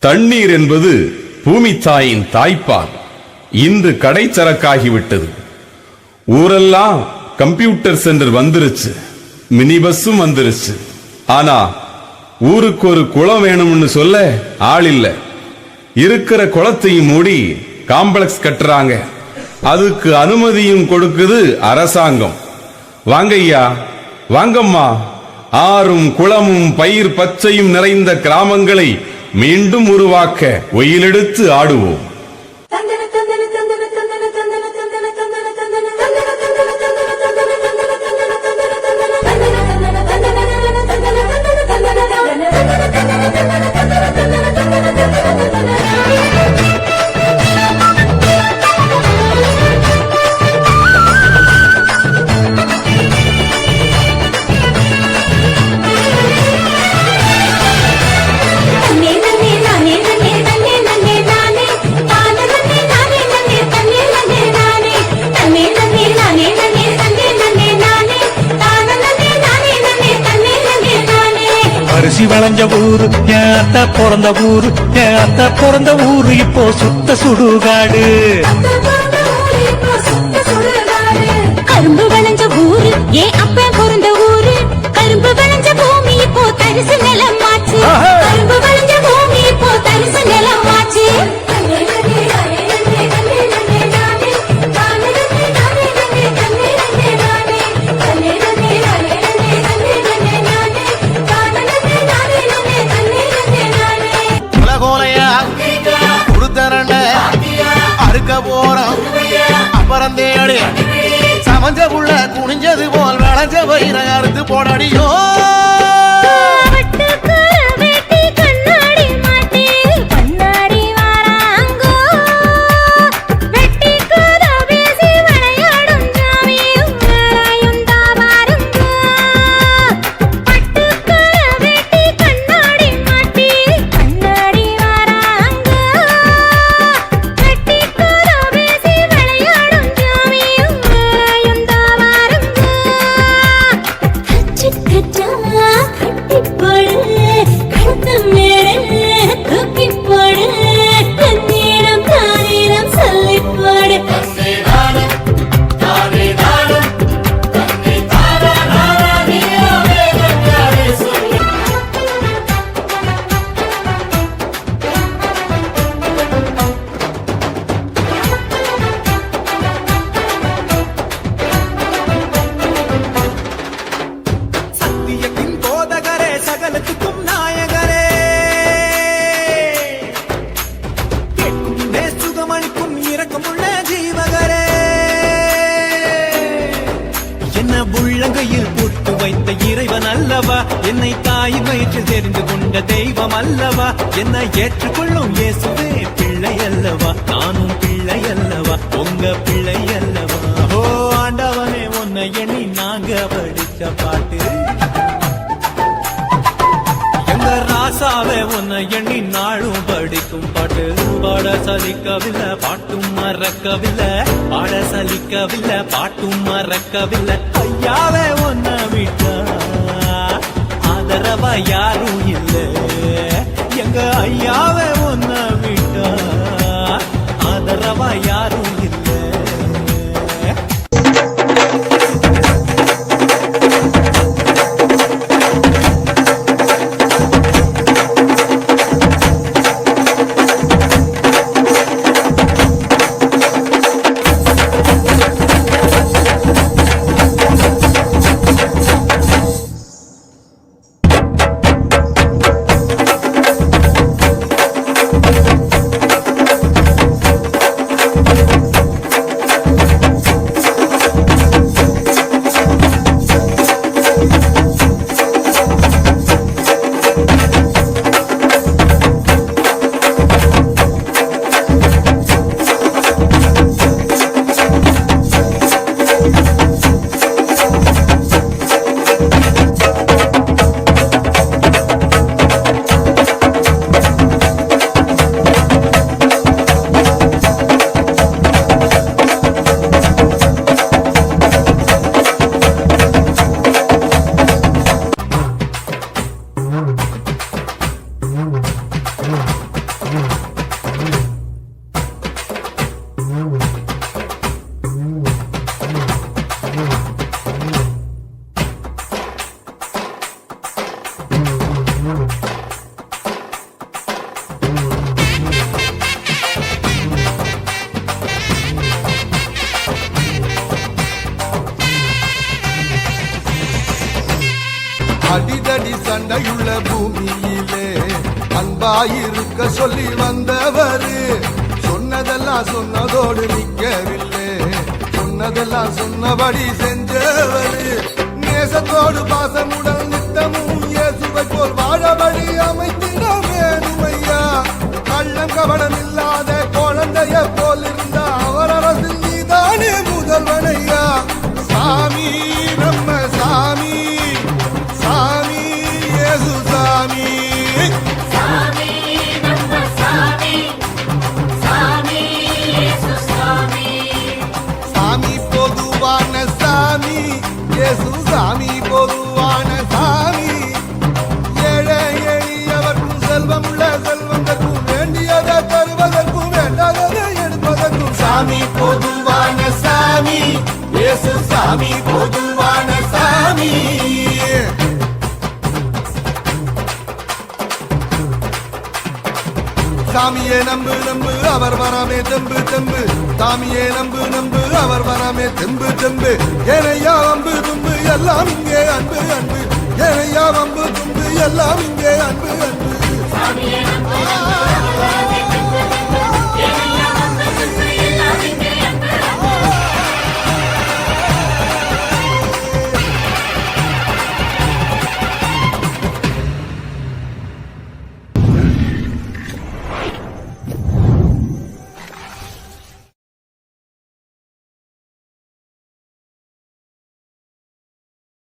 தண்ணீர் என்பது பூமி தாயின் தாய்ப்பால் இன்று கடைச்சரக்காகிவிட்டது. ஊரெல்லாம் கம்ப்யூட்டர் சென்டர் வந்துருச்சு, மினி பஸ்ஸும் வந்துருச்சு. ஆனா ஊருக்கு ஒரு குளம் வேணும்னு சொல்ல ஆள் இல்ல. இருக்கிற குளத்தையும் மூடி காம்ப்ளெக்ஸ் கட்டுறாங்க. அதுக்கு அனுமதியும் கொடுக்குது அரசாங்கம். வாங்கய்யா, வாங்கம்மா, ஆறும் குளமும் பயிர் பச்சையும் நிறைந்த கிராமங்களை மீண்டும் உருவாக்க ஒயிலெடுத்து ஆடுவோம். அரிசி வளைஞ்ச ஊரு என் அத்தை பிறந்த ஊரு, என் அத்தை பிறந்த ஊரு இப்போ சுத்த சுடுகாடு. கரும்பு வளைஞ்ச ஊரு என் அப்ப பிறந்த ஊரு, கரும்பு வளைஞ்ச பூமி இப்போ தரிசு நிலம் ஆச்சு. கரும்பு வளைஞ்ச பூமி இப்போ தரிசு நிலம் ஆச்சு. அப்புறம் தேடி சமஞ்ச புள்ள குனிஞ்சது போல் விளைஞ்ச வயிற அறுத்து போனடியோ. உள்ளங்கையில் போட்டு வைத்த இறைவன் அல்லவா, என்னை தாய் வயிற்றில் தெரிந்து கொண்ட தெய்வம் அல்லவா, என்னை ஏற்றுக்கொள்ளும் இயேசுவே பிள்ளை அல்லவா, நானும் பிள்ளை அல்லவா, உங்க பிள்ளை அல்லவா. ஓ ஆண்டவனே, உன்னை எண்ணி நாங்க படிச்ச பாட்டு. எங்க ராசாவே உன்னை எண்ணி நாளும் படிக்கும் பாட்டு. பாட சலிக்கவில்லை, பாட்டும் மறக்கவில்லை, பாட சலிக்கவில்லை, பாட்டும் மறக்கவில்லை. ஐயாவே உன்னை விட்டா ஆதரவா யாரும் இல்லை. எங்க ஐயாவே உன்னை விட்டா ஆதரவா யாரும் இல்லை. அடிதடி சண்டையுள்ள பூமியிலே அன்பாயிருக்க சொல்லி வந்தவரு சொன்னதெல்லாம் சொன்னதோடு நிற்கவில்லை சொன்னதெல்லாம் சொன்னபடி செஞ்சவரு நேசத்தோடு பாசமுடன் நித்தமும் இயேசுவை போல் வாழபடி அமைத்திட வேணுமையா கள்ளம் கவனம் இல்லாத குழந்தைய போல் இருந்த அவர் அரசில் நீதானே முதல்வனையா சாமி நம்ம சாமி சாமி இயேசு சாமி சாமி பொதுவான சாமி இயேசு சாமி பொதுவான சாமி ஏழை எளியவர்க்கும் செல்வமுள்ள செல்வந்தர்க்கும் வேண்டியதை தருவதற்கும் வேண்டாததை எடுப்பதற்கும் சாமி பொதுவான சாமி இயேசு சாமி பொதுவான சாமி சாமியே நம்பு நம்பு அவர் வரமே தெம்பு தெம்பு சாமியே நம்பு நம்பு அவர் வரமே தெம்பு தெம்பு ஏனையா அம்பு தும்பு எல்லாம் இங்கே அன்பு அன்பு ஏனையா அம்பு தும்பு எல்லாம் இங்கே அன்பு அன்பு